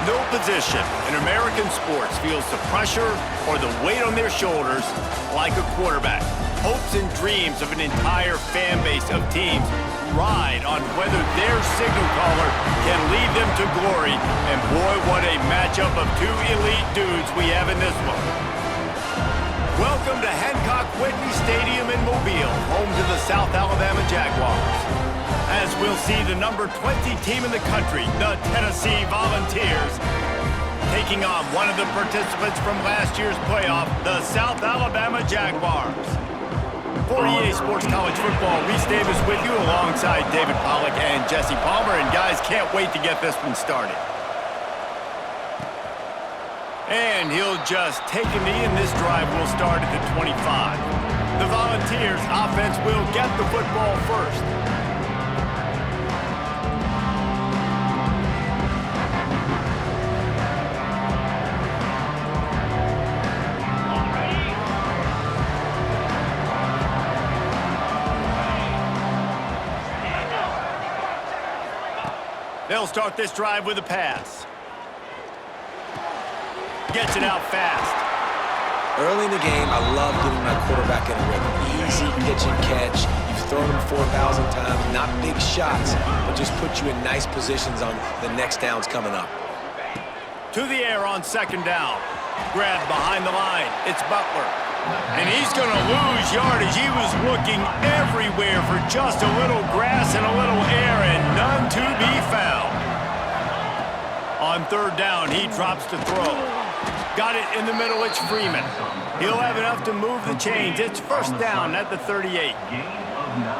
No position in American sports feels the pressure or the weight on their shoulders like a quarterback. Hopes and dreams of an entire fan base of teams ride on whether their signal caller can lead them to glory. And boy, what a matchup of two elite dudes we have in this one. Welcome to Hancock-Whitney Stadium in Mobile, home to the South Alabama Jaguars. As we'll see the number 20 team in the country, the Tennessee Volunteers, taking on one of the participants from last year's playoff, the South Alabama Jaguars. For EA Sports College Football, Reese Davis with you alongside David Pollack and Jesse Palmer. And guys, can't wait to get this one started. And he'll just take a knee, and this drive will start at the 25. The Volunteers offense will get the football first. They'll start this drive with a pass. Gets it out fast. Early in the game, I love getting my quarterback in a rhythm. Easy pitch and catch. You've thrown him 4,000 times. Not big shots, but just put you in nice positions on the next downs coming up. To the air on second down. Grab behind the line. It's Butler. And he's going to lose yardage. He was looking everywhere for just a little grass and a little air, and none to be found. On third down, he drops to throw. Got it in the middle, it's Freeman. He'll have enough to move the chains. It's first down at the 38.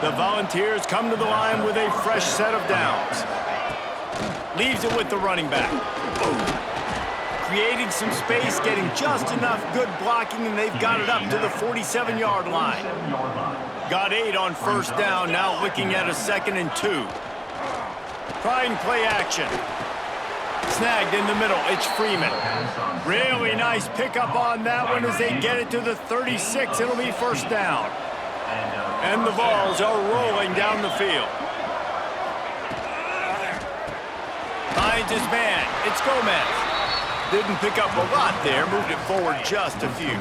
The Volunteers come to the line with a fresh set of downs. Leaves it with the running back. Creating some space, getting just enough good blocking, and they've got it up to the 47-yard line. Got 8 on first down, now looking at a 2nd and 2. Trying play action. Snagged in the middle, it's Freeman. Really nice pickup on that one as they get it to the 36. It'll be first down. And the balls are rolling down the field. Finds his man, it's Gomez. Didn't pick up a lot there, moved it forward just a few.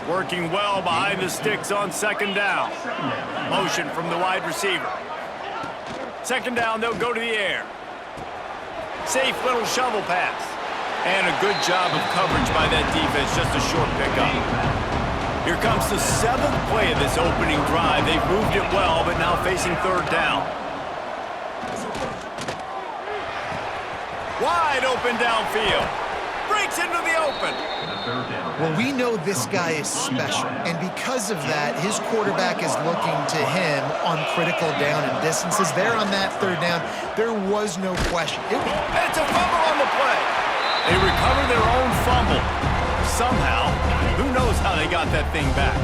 Working well behind the sticks on second down. Motion from the wide receiver. Second down, they'll go to the air. Safe little shovel pass. And a good job of coverage by that defense, just a short pickup. Here comes the 7th play of this opening drive. They've moved it well, but now facing third down. Wide open downfield. Breaks into the open. Well, we know this guy is special, and because of that, his quarterback is looking to him on critical down and distances. There on that third down, there was no question. It's a fumble on the play. They recover their own fumble. Somehow, who knows how they got that thing back.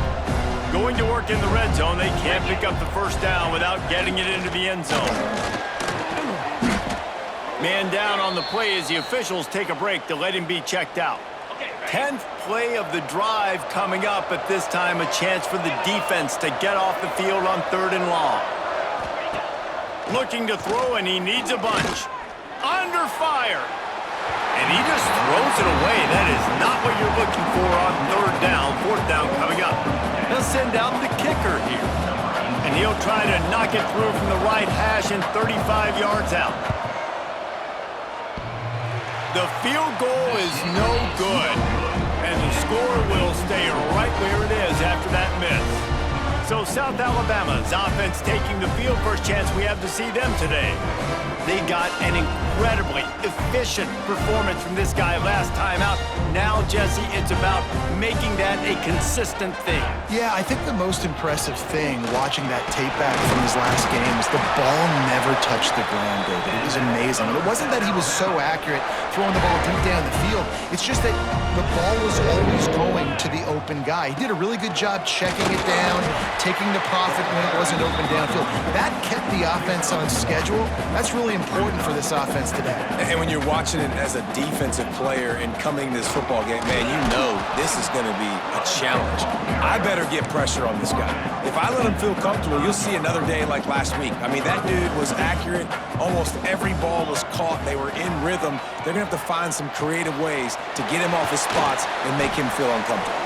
Going to work in the red zone, they can't pick up the first down without getting it into the end zone. Man down on the play as the officials take a break to let him be checked out. 10th play of the drive coming up, but this time a chance for the defense to get off the field on 3rd and long. Looking to throw, and he needs a bunch. Under fire. And he just throws it away. That is not what you're looking for on 3rd down. 4th down coming up. They'll send out the kicker here. And he'll try to knock it through from the right hash and 35 yards out. The field goal is no good, and the score will stay right where it is after that miss. So South Alabama's offense taking the field. First chance we have to see them today. They got an incredibly efficient performance from this guy last time out. Now, Jesse, it's about making that a consistent thing. Yeah, I think the most impressive thing watching that tape back from his last game is the ball never touched the ground, David. It was amazing. And it wasn't that he was so accurate throwing the ball deep down the field. It's just that the ball was always going to the open guy. He did a really good job checking it down, taking the profit when it wasn't open downfield. That kept the offense on schedule. That's really important for this offense today. And when you're watching it as a defensive player and coming to this football game, man, you know this is going to be a challenge. I better get pressure on this guy. If I let him feel comfortable, you'll see another day like last week. I mean, that dude was accurate. Almost every ball was caught. They were in rhythm. They're going to have to find some creative ways to get him off his spots and make him feel uncomfortable.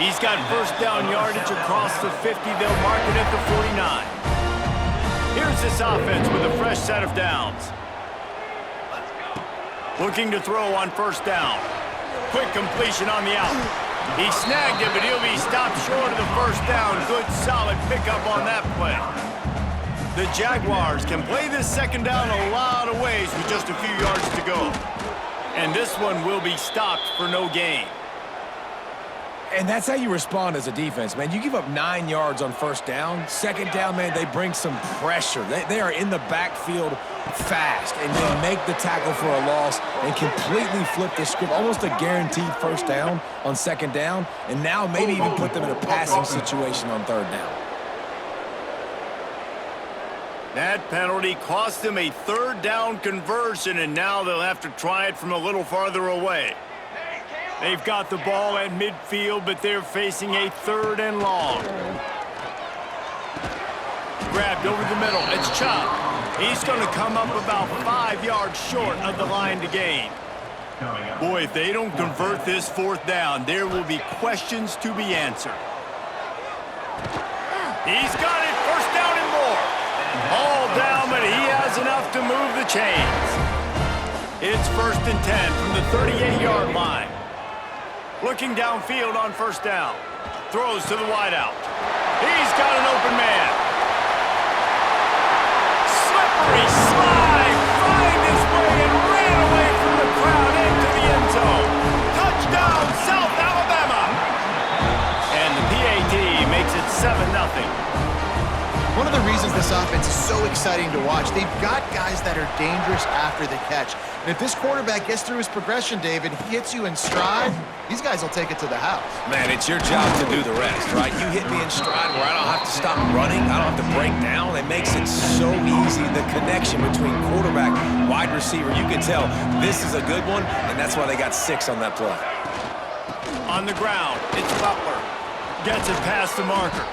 He's got first down yardage across the 50. They'll mark it at the 49. Here's this offense with a fresh set of downs. Looking to throw on first down. Quick completion on the out. He snagged it, but he'll be stopped short of the first down. Good, solid pickup on that play. The Jaguars can play this second down a lot of ways with just a few yards to go. And this one will be stopped for no gain. And that's how you respond as a defense, man. You give up 9 yards on first down. Second down, man, they bring some pressure. They are in the backfield fast, and they make the tackle for a loss and completely flip the script. Almost a guaranteed first down on second down, and now maybe even put them in a passing situation on third down. That penalty cost them a third down conversion, and now they'll have to try it from a little farther away. They've got the ball at midfield, but they're facing a third and long. Grabbed over the middle. It's Chubb. He's going to come up about 5 yards short of the line to gain. Boy, if they don't convert this fourth down, there will be questions to be answered. He's got it. First down and more. All down, but he has enough to move the chains. It's 1st and 10 from the 38-yard line. Looking downfield on first down. Throws to the wideout. He's got an open man. Slippery slide. Find his way and ran away from the crowd into the end zone. Touchdown, South Alabama. And the PAT makes it 7-0. One of the reasons this offense is so exciting to watch, they've got guys that are dangerous after the catch. And if this quarterback gets through his progression, David, he hits you in stride, these guys will take it to the house. Man, it's your job to do the rest, right? You hit me in stride where I don't have to stop running. I don't have to break down. It makes it so easy. The connection between quarterback, wide receiver, you can tell this is a good one, and that's why they got 6 on that play. On the ground, it's Butler. Gets it past the marker.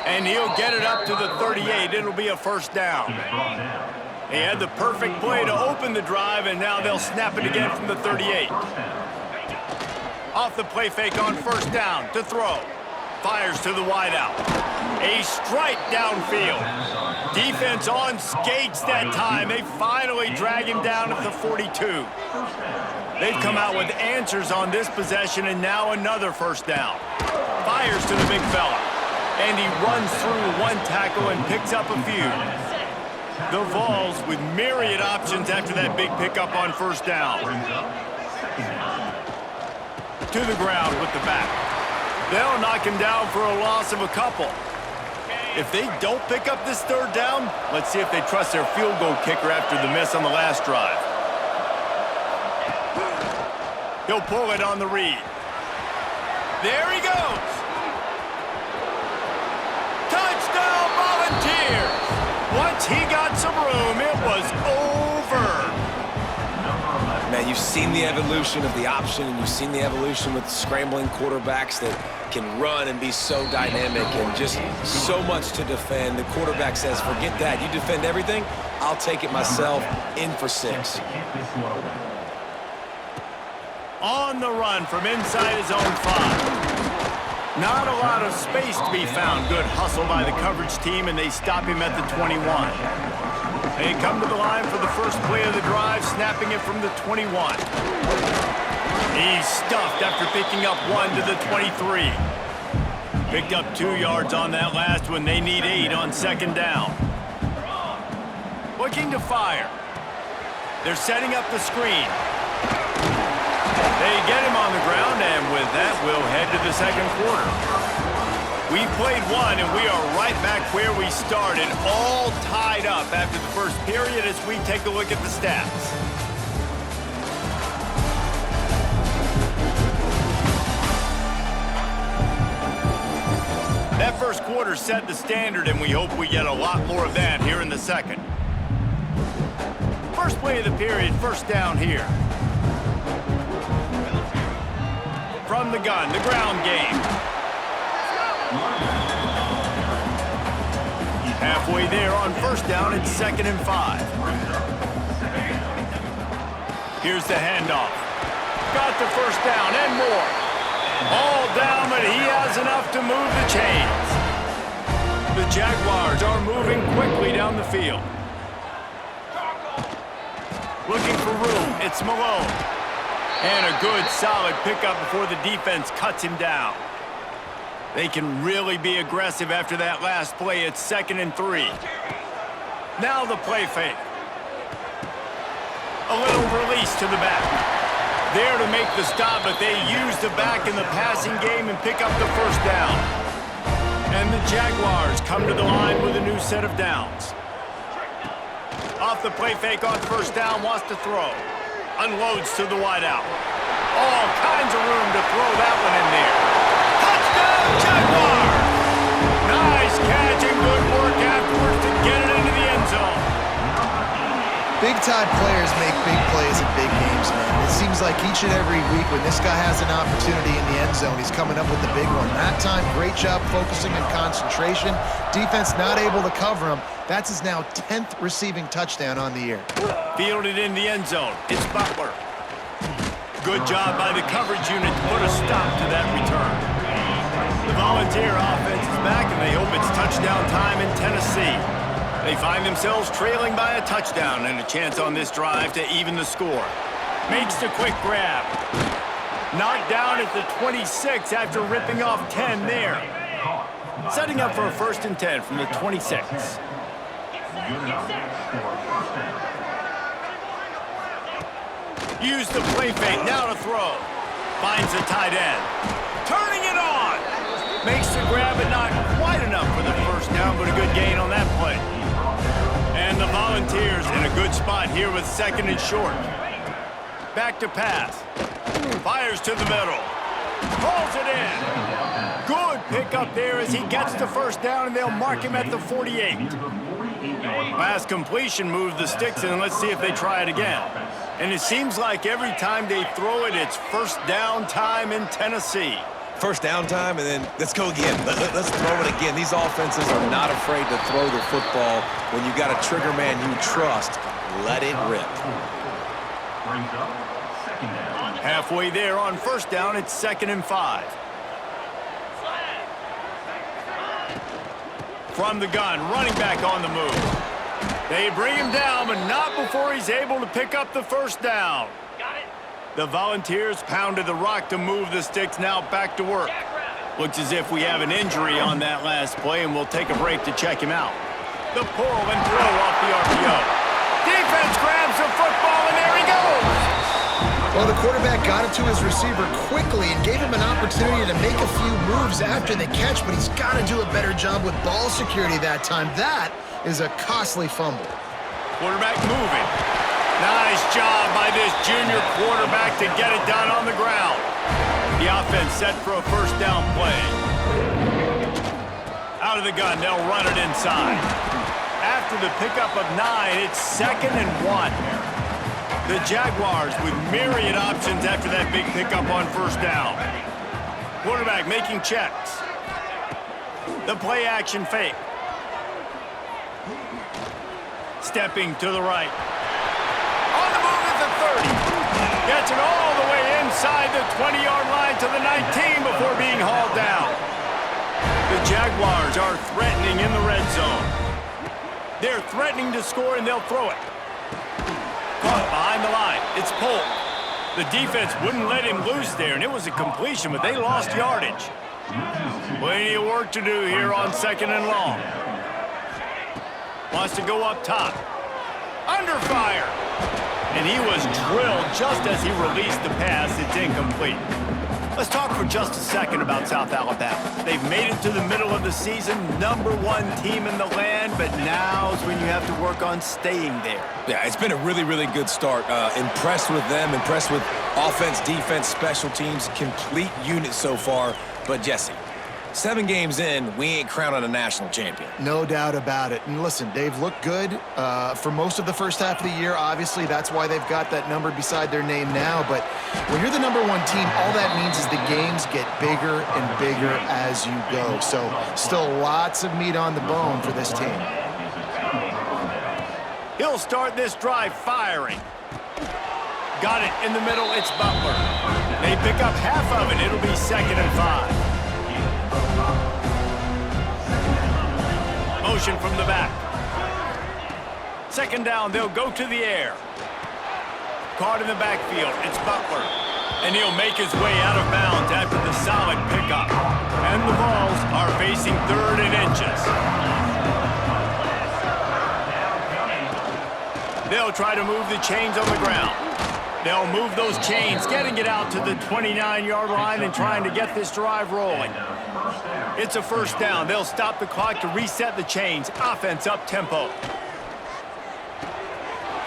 And he'll get it up to the 38. It'll be a first down. He had the perfect play to open the drive, and now they'll snap it again from the 38. Off the play fake on first down to throw. Fires to the wideout. A strike downfield. Defense on skates that time. They finally drag him down at the 42. They've come out with answers on this possession, and now another first down. Fires to the big fella. And he runs through one tackle and picks up a few. The Vols with myriad options after that big pickup on first down. To the ground with the back. They'll knock him down for a loss of a couple. If they don't pick up this third down, let's see if they trust their field goal kicker after the miss on the last drive. He'll pull it on the read. There he goes. Touchdown, Volunteers! Once he got some room, it was over. Man, you've seen the evolution of the option, and you've seen the evolution with scrambling quarterbacks that can run and be so dynamic and just so much to defend. The quarterback says, forget that. You defend everything, I'll take it myself. In for 6. On the run from inside his own 5. Not a lot of space to be found. Good hustle by the coverage team, and they stop him at the 21. They come to the line for the first play of the drive, snapping it from the 21. He's stuffed after picking up 1 to the 23. Picked up 2 yards on that last one. They need 8 on second down. Looking to fire. They're setting up the screen. They get him on the ground, and with that, we'll head to the second quarter. We've played one, and we are right back where we started, all tied up after the first period as we take a look at the stats. That first quarter set the standard, and we hope we get a lot more of that here in the second. First play of the period, first down here. From the gun, the ground game. Halfway there on first down, it's 2nd and 5. Here's the handoff. Got the first down and more. All down, but he has enough to move the chains. The Jaguars are moving quickly down the field. Looking for room, it's Malone. And a good, solid pickup before the defense cuts him down. They can really be aggressive after that last play. It's 2nd and 3. Now the play fake. A little release to the back. There to make the stop, but they use the back in the passing game and pick up the first down. And the Jaguars come to the line with a new set of downs. Off the play fake on first down, wants to throw. Unloads to the wideout. All kinds of room to throw that one in there. Touchdown, Jaguars! Nice catch and good work afterwards to get it into the end zone. Big-time players make big plays in big games, man. It seems like each and every week when this guy has an opportunity in the end zone, he's coming up with the big one. That time, great job focusing and concentration. Defense not able to cover him. That's his now 10th receiving touchdown on the year. Fielded in the end zone. It's Butler. Good job by the coverage unit to put a stop to that return. The Volunteer offense is back, and they hope it's touchdown time in Tennessee. They find themselves trailing by a touchdown and a chance on this drive to even the score. Makes the quick grab. Knocked down at the 26 after ripping off 10 there. Setting up for a 1st and 10 from the 26. Use the play fake, now to throw. Finds the tight end. Turning it on! Makes the grab, but not quite enough for the first down, but a good gain on that play. And the Volunteers in a good spot here with 2nd and short. Back to pass. Fires to the middle. Pulls it in. Good pickup there as he gets the first down, and they'll mark him at the 48. Pass completion moved the sticks in. Let's see if they try it again. And it seems like every time they throw it, it's first down time in Tennessee. First down time, and then let's go again. Let's throw it again. These offenses are not afraid to throw the football. When you got a trigger man you trust, let it rip. Halfway there on first down, it's 2nd and 5. From the gun, running back on the move. They bring him down, but not before he's able to pick up the first down. The Volunteers pounded the rock to move the sticks, now back to work. Looks as if we have an injury on that last play, and we'll take a break to check him out. The pull and throw off the RPO. Defense grabs the football, and there he goes! Well, the quarterback got it to his receiver quickly and gave him an opportunity to make a few moves after the catch, but he's got to do a better job with ball security that time. That is a costly fumble. Quarterback moving. Nice job by this junior quarterback to get it done on the ground. The offense set for a first down play. Out of the gun, they'll run it inside. After the pickup of 9, it's 2nd and 1. The Jaguars with myriad options after that big pickup on first down. Quarterback making checks. The play action fake. Stepping to the right. On the move at the 30. Gets it all the way inside the 20-yard line to the 19 before being hauled down. The Jaguars are threatening in the red zone. They're threatening to score, and they'll throw it. Caught behind the line. It's Polk. The defense wouldn't let him loose there, and it was a completion, but they lost yardage. Plenty of work to do here on 2nd and long. Wants to go up top. Under fire. And he was drilled just as he released the pass. It's incomplete. Let's talk for just a second about South Alabama. They've made it to the middle of the season, #1 team in the land, but now's when you have to work on staying there. Yeah, it's been a really, really good start. Impressed with them, impressed with offense, defense, special teams, complete unit so far. But Jesse, 7 games in, we ain't crowning a national champion. No doubt about it. And listen, they've looked good for most of the first half of the year. Obviously, that's why they've got that number beside their name now. But when you're the #1 team, all that means is the games get bigger and bigger as you go. So still lots of meat on the bone for this team. He'll start this drive firing. Got it in the middle. It's Butler. They pick up half of it. It'll be 2nd and 5. Motion from the back. 2nd down. They'll go to the air. Caught in the backfield. It's Butler. And he'll make his way out of bounds after the solid pickup. And the Vols are facing 3rd and inches. They'll try to move the chains on the ground. They'll move those chains, getting it out to the 29-yard line and trying to get this drive rolling. It's a 1st down. They'll stop the clock to reset the chains. Offense up tempo.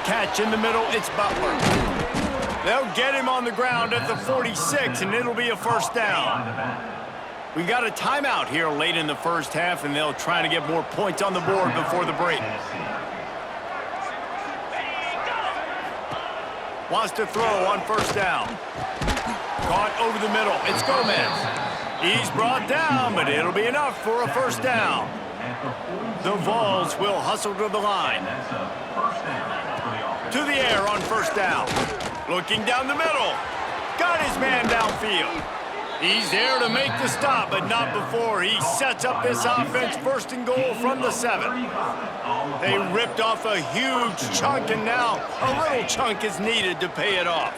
Catch in the middle. It's Butler. They'll get him on the ground at the 46, and it'll be a 1st down. We got a timeout here late in the first half, and they'll try to get more points on the board before the break. Wants to throw on 1st down. Caught over the middle. It's Gomez. He's brought down, but it'll be enough for a 1st down. The Vols will hustle to the line. To the air on 1st down. Looking down the middle. Got his man downfield. He's there to make the stop, but not before he sets up this offense 1st and goal from the 7. They ripped off a huge chunk, and now a little chunk is needed to pay it off.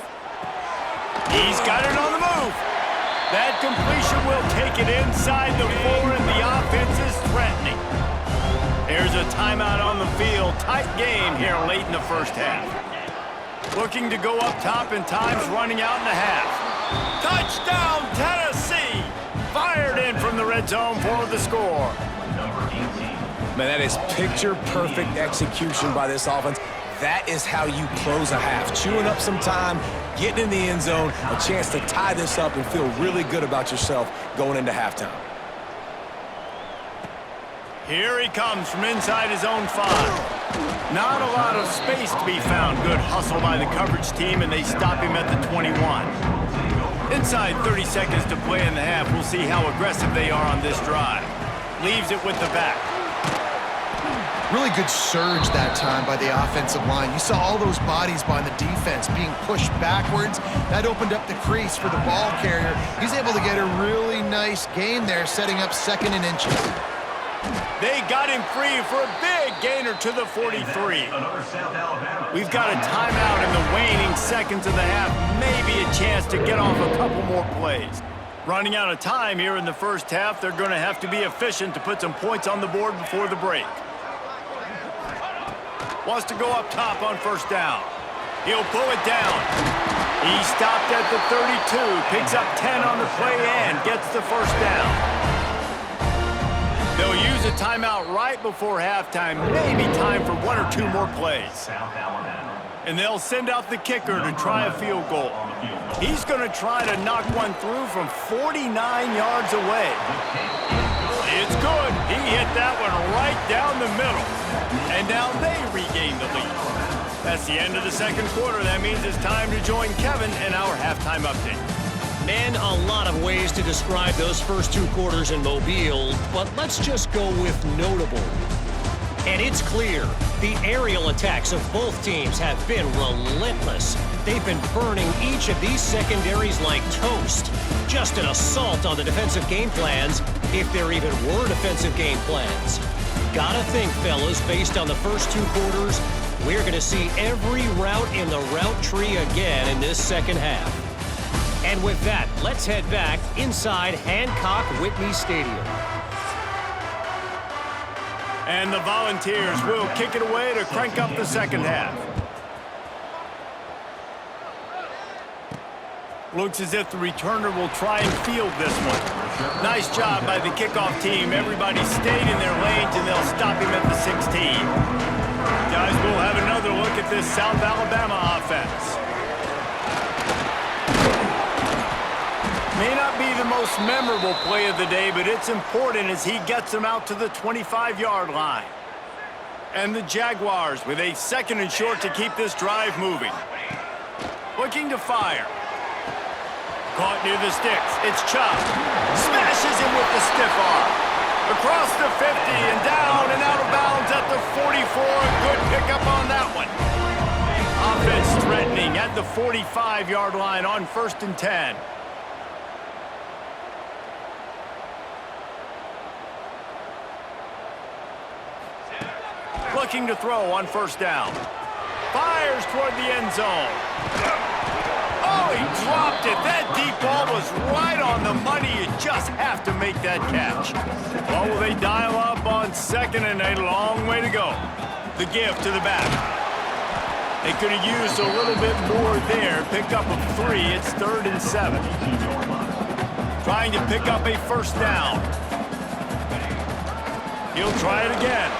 He's got it on the move. That completion will take it inside the 4, and the offense is threatening. There's a timeout on the field. Tight game here late in the first half. Looking to go up top, and time's running out in the half. Touchdown, Tennessee! Fired in from the red zone for the score. Man, that is picture-perfect execution by this offense. That is how you close a half. Chewing up some time, getting in the end zone, a chance to tie this up and feel really good about yourself going into halftime. Here he comes from inside his own 5. Not a lot of space to be found. Good hustle by the coverage team, and they stop him at the 21. Inside 30 seconds to play in the half. We'll see how aggressive they are on this drive. Leaves it with the back. Really good surge that time by the offensive line. You saw all those bodies by the defense being pushed backwards. That opened up the crease for the ball carrier. He's able to get a really nice gain there, setting up 2nd and inches. They got him free for a big gainer to the 43. We've got a timeout in the waning seconds of the half. Maybe a chance to get off a couple more plays. Running out of time here in the first half. They're going to have to be efficient to put some points on the board before the break. Wants to go up top on 1st down. He'll pull it down. He stopped at the 32. Picks up 10 on the play and gets the 1st down. They'll use a timeout right before halftime. Maybe time for 1 or 2 more plays. And they'll send out the kicker to try a field goal. He's going to try to knock one through from 49 yards away. It's good. He hit that one right down the middle. And now they regain the lead. That's the end of the 2nd quarter. That means it's time to join Kevin in our halftime update. Man, a lot of ways to describe those first 2 quarters in Mobile, but let's just go with notable. And it's clear, the aerial attacks of both teams have been relentless. They've been burning each of these secondaries like toast. Just an assault on the defensive game plans, if there even were defensive game plans. Gotta think, fellas, based on the first 2 quarters, we're gonna see every route in the route tree again in this second half. And with that, let's head back inside Hancock-Whitney Stadium. And the Volunteers will kick it away to crank up the second half. Looks as if the returner will try and field this one. Nice job by the kickoff team. Everybody stayed in their lanes, and they'll stop him at the 16. Guys, we'll have another look at this South Alabama offense. May not be the most memorable play of the day, but it's important as he gets them out to the 25-yard line. And the Jaguars with a 2nd and short to keep this drive moving. Looking to fire. Caught near the sticks. It's Chubb. Smashes him with the stiff arm. Across the 50 and down and out of bounds at the 44. Good pickup on that one. Offense threatening at the 45-yard line on 1st and 10. Looking to throw on 1st down. Fires toward the end zone. Oh, he dropped it. That deep ball was right on the money. You just have to make that catch. Oh, will they dial up on 2nd and a long way to go. The give to the back. They could have used a little bit more there. Pick up a 3. It's 3rd and 7. Trying to pick up a 1st down. He'll try it again.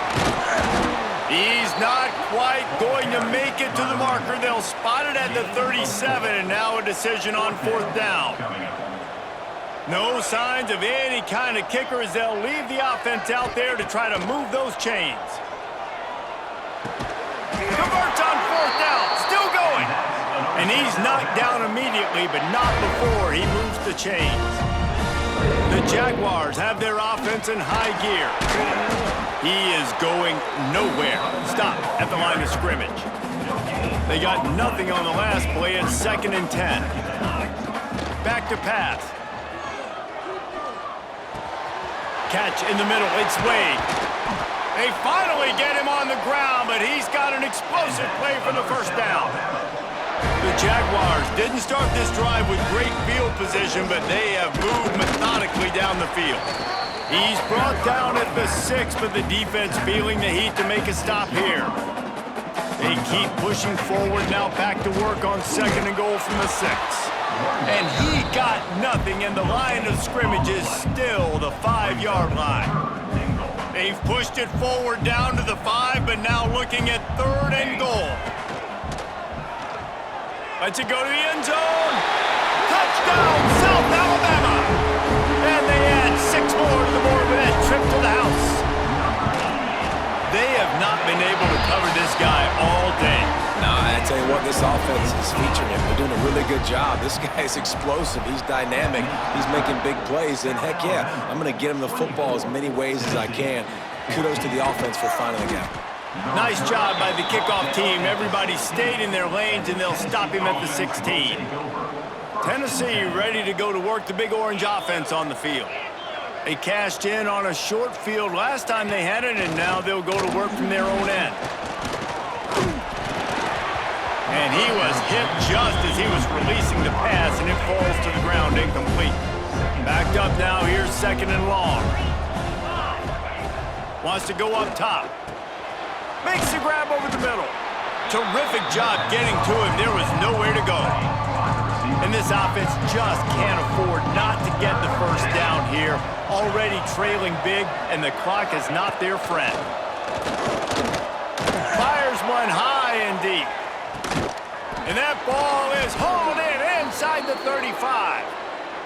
He's not quite going to make it to the marker. They'll spot it at the 37, and now a decision on 4th down. No signs of any kind of kicker as they'll leave the offense out there to try to move those chains. Converts on 4th down, still going. And he's knocked down immediately, but not before he moves the chains. The Jaguars have their offense in high gear. He is going nowhere. Stop at the line of scrimmage. They got nothing on the last play. It's 2nd and 10. Back to pass. Catch in the middle. It's Wade. They finally get him on the ground, but he's got an explosive play for the 1st down. The Jaguars didn't start this drive with great field position, but they have moved methodically down the field. He's brought down at the 6, but the defense feeling the heat to make a stop here. They keep pushing forward now, back to work on 2nd and goal from the 6. And he got nothing, and the line of scrimmage is still the 5-yard line. They've pushed it forward down to the 5, but now looking at 3rd and goal. Lets it go to the end zone. Touchdown, South Alabama. And they add 6 more to the board with that trip to the house. They have not been able to cover this guy all day. No, I tell you what, this offense is featuring him. They're doing a really good job. This guy's explosive. He's dynamic. He's making big plays. And heck yeah, I'm going to get him the football as many ways as I can. Kudos to the offense for finding the gap. Nice job by the kickoff team. Everybody stayed in their lanes, and they'll stop him at the 16. Tennessee ready to go to work the Big Orange offense on the field. They cashed in on a short field last time they had it, and now they'll go to work from their own end. And he was hit just as he was releasing the pass, and it falls to the ground incomplete. Backed up now, here's 2nd and long. Wants to go up top. Makes the grab over the middle. Terrific job getting to him. There was nowhere to go. And this offense just can't afford not to get the 1st down here. Already trailing big, and the clock is not their friend. Fires one high and deep. And that ball is hauled in inside the 35.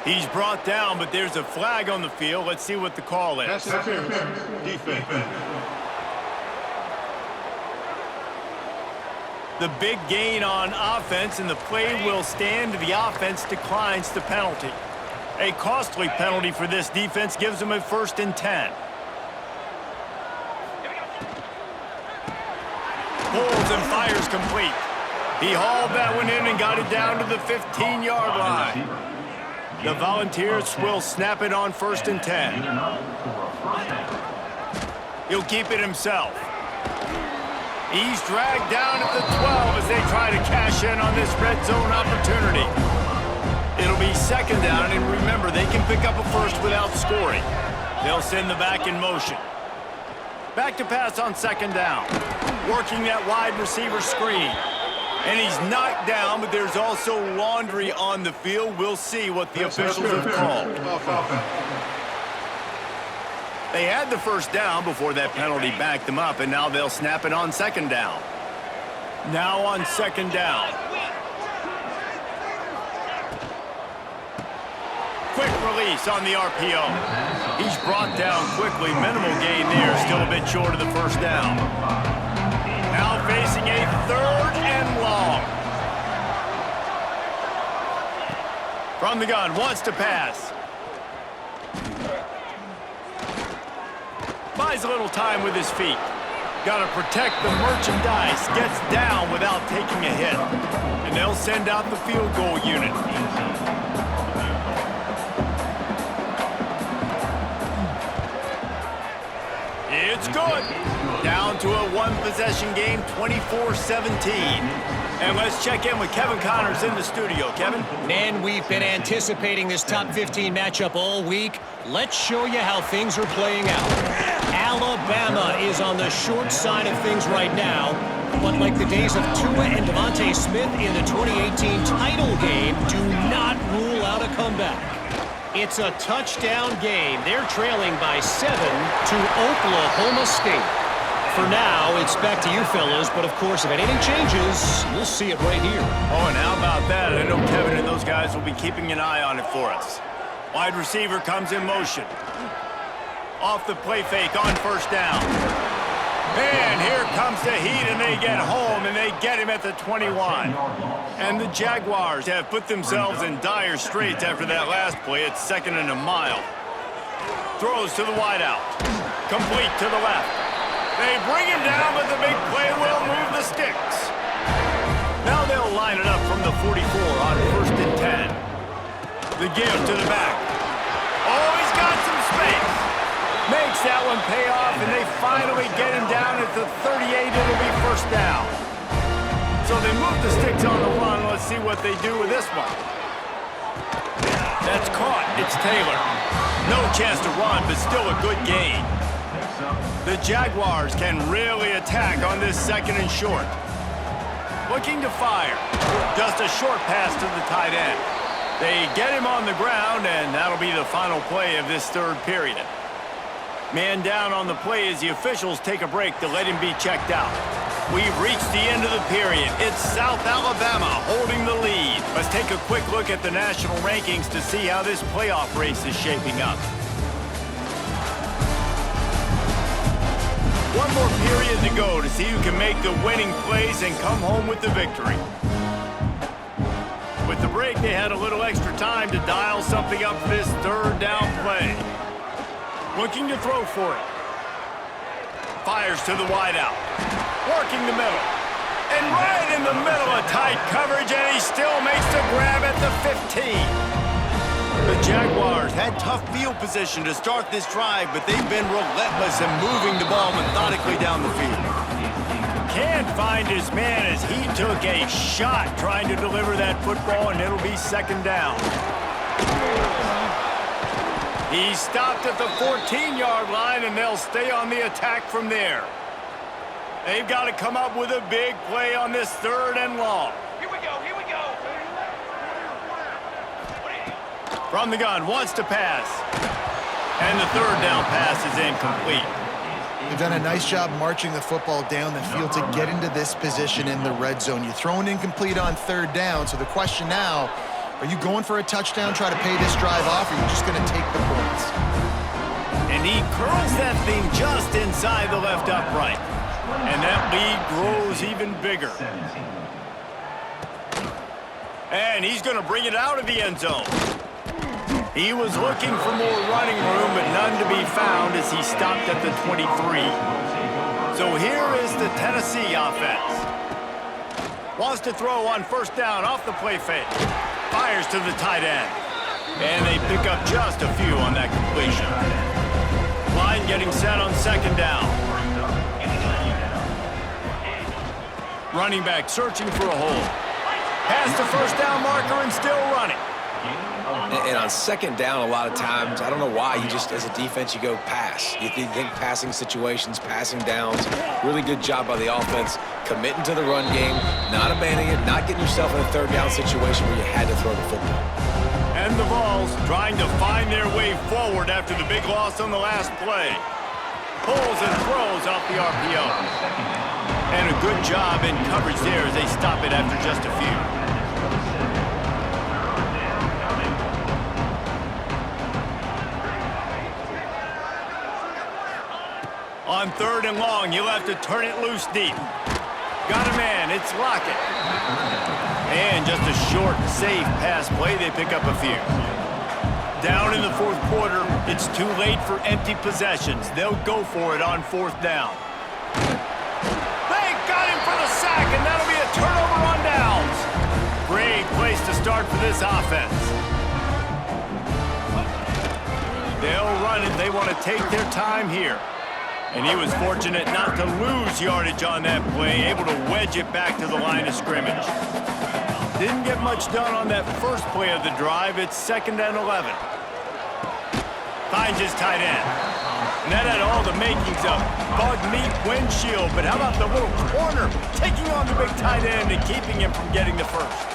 He's brought down, but there's a flag on the field. Let's see what the call is. Defense. The big gain on offense, and the play will stand. The offense declines the penalty. A costly penalty for this defense gives them a 1st and 10. Pulls and fires complete. He hauled that one in and got it down to the 15-yard line. The Volunteers will snap it on 1st and 10. He'll keep it himself. He's dragged down at the 12 as they try to cash in on this red zone opportunity. It'll be 2nd down, and remember, they can pick up a 1st without scoring. They'll send the back in motion. Back to pass on 2nd down. Working that wide receiver screen. And he's knocked down, but there's also laundry on the field. We'll see what the officials have called. They had the 1st down before that penalty backed them up, and now they'll snap it on 2nd down. Now on 2nd down. quick release on the RPO. He's brought down quickly. Minimal gain there, still a bit short of the first down. Now facing a 3rd and long. From the gun, wants to pass. Buys a little time with his feet. Got to protect the merchandise. Gets down without taking a hit. And they'll send out the field goal unit. It's good. Down to a one-possession game, 24-17. And let's check in with Kevin Connors in the studio. Kevin? Man, we've been anticipating this top 15 matchup all week. Let's show you how things are playing out. Alabama is on the short side of things right now, but like the days of Tua and Devontae Smith in the 2018 title game, do not rule out a comeback. It's a touchdown game. They're trailing by 7 to Oklahoma State. For now, it's back to you fellas, but of course, if anything changes, we'll see it right here. Oh, and how about that? I know Kevin and those guys will be keeping an eye on it for us. Wide receiver comes in motion. Off the play fake on first down. And here comes the heat, and they get home, and they get him at the 21. And the Jaguars have put themselves in dire straits after that last play. It's 2nd and a mile. Throws to the wideout. Complete to the left. They bring him down, but the big play will move the sticks. Now they'll line it up from the 44 on 1st and 10. The give to the back. Oh, he's got some space. Makes that one pay off, and they finally get him down at the 38. It'll be first down. So they move the sticks on the run. Let's see what they do with this one. That's caught. It's Taylor. No chance to run, but still a good gain. The Jaguars can really attack on this 2nd and short. Looking to fire. Just a short pass to the tight end. They get him on the ground, and that'll be the final play of this 3rd period. Man down on the play as the officials take a break to let him be checked out. We've reached the end of the period. It's South Alabama holding the lead. Let's take a quick look at the national rankings to see how this playoff race is shaping up. One more period to go to see who can make the winning plays and come home with the victory. With the break, they had a little extra time to dial something up for this 3rd down play. Looking to throw for it. Fires to the wideout. Working the middle. And right in the middle of tight coverage, and he still makes the grab at the 15. The Jaguars had tough field position to start this drive, but they've been relentless in moving the ball methodically down the field. Can't find his man as he took a shot trying to deliver that football, and it'll be 2nd down. He stopped at the 14-yard line, and they'll stay on the attack from there. They've got to come up with a big play on this 3rd and long. Here we go, here we go. From the gun, wants to pass. And the 3rd down pass is incomplete. They've done a nice job marching the football down the field to get into this position in the red zone. You throw an incomplete on 3rd down, so the question now, are you going for a touchdown, try to pay this drive off, or are you just going to take the points? And he curls that thing just inside the left upright. And that lead grows even bigger. And he's going to bring it out of the end zone. He was looking for more running room, but none to be found as he stopped at the 23. So here is the Tennessee offense. Wants to throw on 1st down off the play fake. Fires to the tight end. And they pick up just a few on that completion. Line getting set on 2nd down. Running back searching for a hole. Past the 1st down marker and still running. And on 2nd down, a lot of times, I don't know why, you just, as a defense, you go pass. You think passing situations, passing downs. Really good job by the offense, committing to the run game, not abandoning it, not getting yourself in a 3rd down situation where you had to throw the football. And the Vols trying to find their way forward after the big loss on the last play. Pulls and throws off the RPO. And a good job in coverage there as they stop it after just a few. On 3rd and long, you'll have to turn it loose deep. Got a man, it's Lockett. And just a short, safe pass play, they pick up a few. Down in the 4th quarter, it's too late for empty possessions. They'll go for it on 4th down. They got him for the sack, and that'll be a turnover on downs. Great place to start for this offense. They'll run it. They want to take their time here. And he was fortunate not to lose yardage on that play, able to wedge it back to the line of scrimmage. Didn't get much done on that first play of the drive. It's 2nd and 11. Finds his tight end. And that had all the makings of bug meat windshield, but how about the little corner taking on the big tight end and keeping him from getting the first?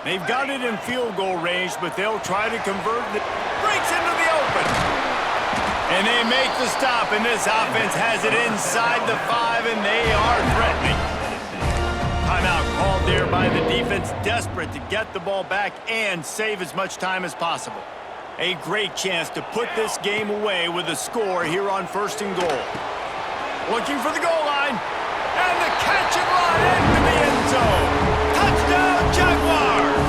They've got it in field goal range, but they'll try to convert it. Breaks into the open. And they make the stop, and this offense has it inside the 5, and they are threatening. Timeout called there by the defense, desperate to get the ball back and save as much time as possible. A great chance to put this game away with a score here on 1st and goal. Looking for the goal line, and the catch and run into the end zone. Touchdown, Jaguars!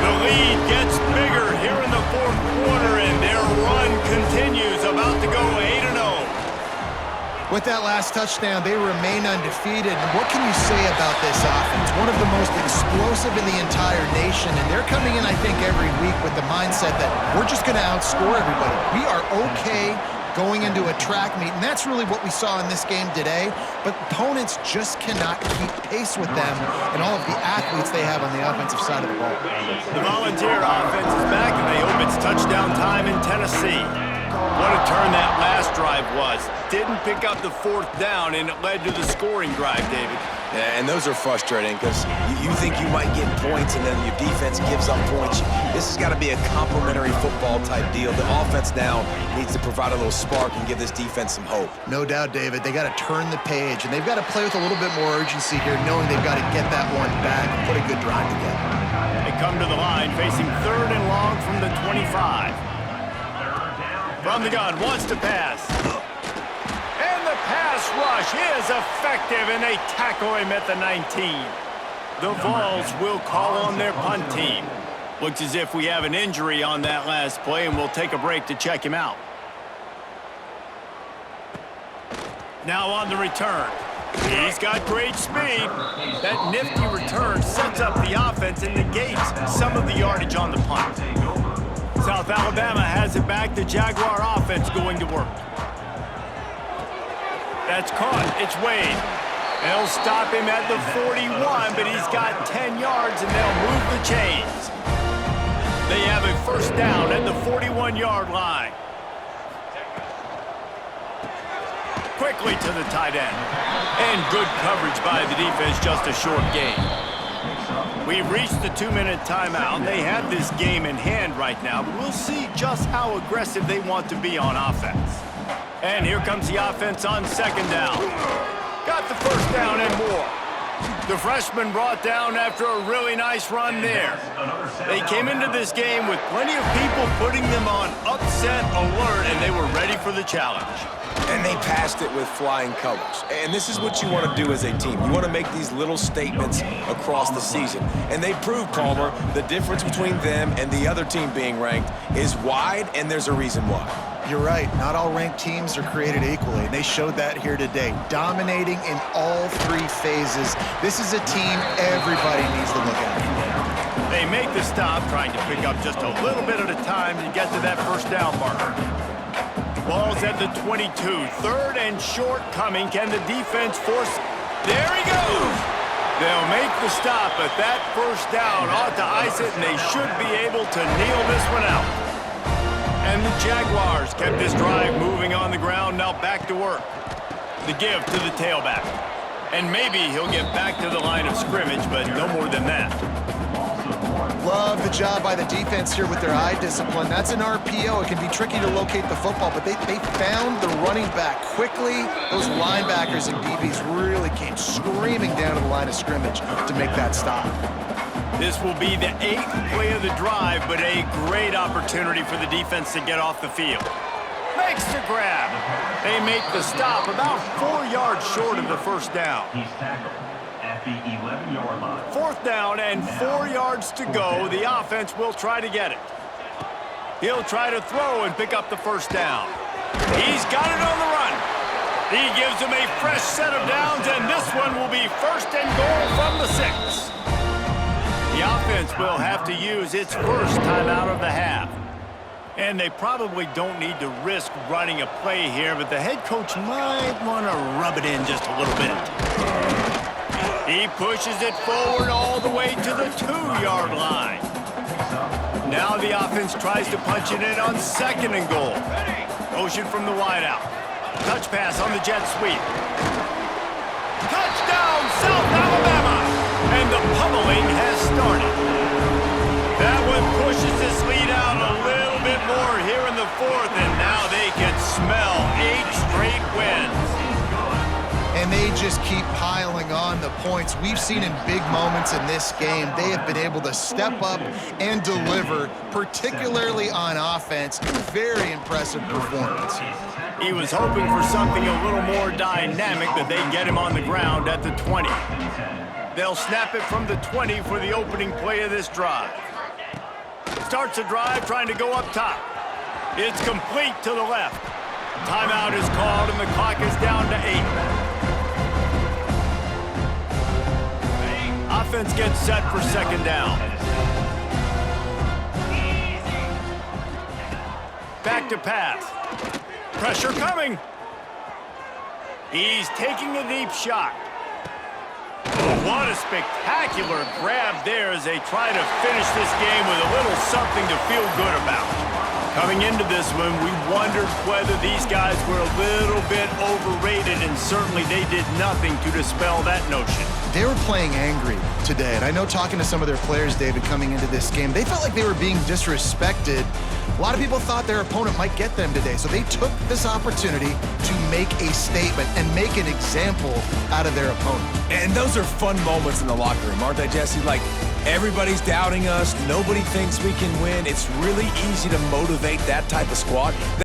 The lead gets bigger here in the 4th quarter, and their run continues, about to go 8-0. With that last touchdown, they remain undefeated. And what can you say about this offense? One of the most explosive in the entire nation, and they're coming in, I think, every week with the mindset that we're just going to outscore everybody. We are okay going into a track meet, and that's really what we saw in this game today. But opponents just cannot keep pace with them and all of the athletes they have on the offensive side of the ball. The Volunteer offense is back, and they hope it's touchdown time in Tennessee. What a turn that last drive was. Didn't pick up the 4th down, and it led to the scoring drive, David. Yeah, and those are frustrating because you think you might get points and then your defense gives up points. This has got to be a complementary football type deal. The offense now needs to provide a little spark and give this defense some hope. No doubt, David. They got to turn the page, and they've got to play with a little bit more urgency here, knowing they've got to get that one back and put a good drive together. They come to the line facing 3rd and long from the 25. From the gun, wants to pass. And the pass rush is effective, and they tackle him at the 19. The Vols will call on their punt team. Looks as if we have an injury on that last play, and we'll take a break to check him out. Now on the return. He's got great speed. That nifty return sets up the offense and negates some of the yardage on the punt. South Alabama has it back. The Jaguar offense going to work. That's caught. It's Wade. They'll stop him at the 41, but he's got 10 yards, and they'll move the chains. They have a 1st down at the 41-yard line. Quickly to the tight end. And good coverage by the defense, just a short gain. We've reached the 2-minute timeout. They have this game in hand right now, but we'll see just how aggressive they want to be on offense. And here comes the offense on 2nd down. Got the 1st down and more. The freshman brought down after a really nice run there. They came into this game with plenty of people putting them on upset alert, and they were ready for the challenge. And they passed it with flying colors. And this is what you want to do as a team. You want to make these little statements across the season. And they proved, Palmer, the difference between them and the other team being ranked is wide, and there's a reason why. You're right. Not all ranked teams are created equally, and they showed that here today, dominating in all 3 phases. This is a team everybody needs to look at. They make the stop, trying to pick up just a little bit at a time to get to that 1st down marker. Ball's at the 22. 3rd and short coming. Can the defense force? There he goes! They'll make the stop, but that 1st down ought to ice it, and they should be able to kneel this one out. And the Jaguars kept this drive moving on the ground, now back to work. The give to the tailback. And maybe he'll get back to the line of scrimmage, but no more than that. Love the job by the defense here with their eye discipline. That's an RPO. It can be tricky to locate the football, but they found the running back quickly. Those linebackers and DBs really came screaming down to the line of scrimmage to make that stop. This will be the 8th play of the drive, but a great opportunity for the defense to get off the field. Makes the grab. They they make the stop about 4 yards short of the first down. He's tackled at the 11-yard line. 4th down and 4 yards to go. The offense will try to get it. He'll try to throw and pick up the first down. He's got it on the run. He gives him a fresh set of downs, and this one will be 1st and goal from the 6. The offense will have to use its first timeout of the half. And they probably don't need to risk running a play here, but the head coach might want to rub it in just a little bit. He pushes it forward all the way to the 2-yard line. Now the offense tries to punch it in on 2nd and goal. Motion from the wideout. Touch pass on the jet sweep. Touchdown, South Alabama! And the pummeling has started. That one pushes this lead out a little bit more here in the 4th, and now they can smell 8 straight wins. And they just keep piling on the points. We've seen in big moments in this game, they have been able to step up and deliver, particularly on offense. Very impressive performance. He was hoping for something a little more dynamic, but they get him on the ground at the 20. They'll snap it from the 20 for the opening play of this drive. Starts the drive trying to go up top. It's complete to the left. Timeout is called and the clock is down to 8. Offense gets set for 2nd down. Back to pass. Pressure coming. He's taking a deep shot. What a spectacular grab there as they try to finish this game with a little something to feel good about. Coming into this one, we wondered whether these guys were a little bit overrated, and certainly they did nothing to dispel that notion. They were playing angry today, and I know talking to some of their players, David, coming into this game, they felt like they were being disrespected. A lot of people thought their opponent might get them today, so they took this opportunity to make a statement and make an example out of their opponent. And those are fun moments in the locker room, aren't they, Jesse? Like, everybody's doubting us. Nobody thinks we can win. It's really easy to motivate that type of squad.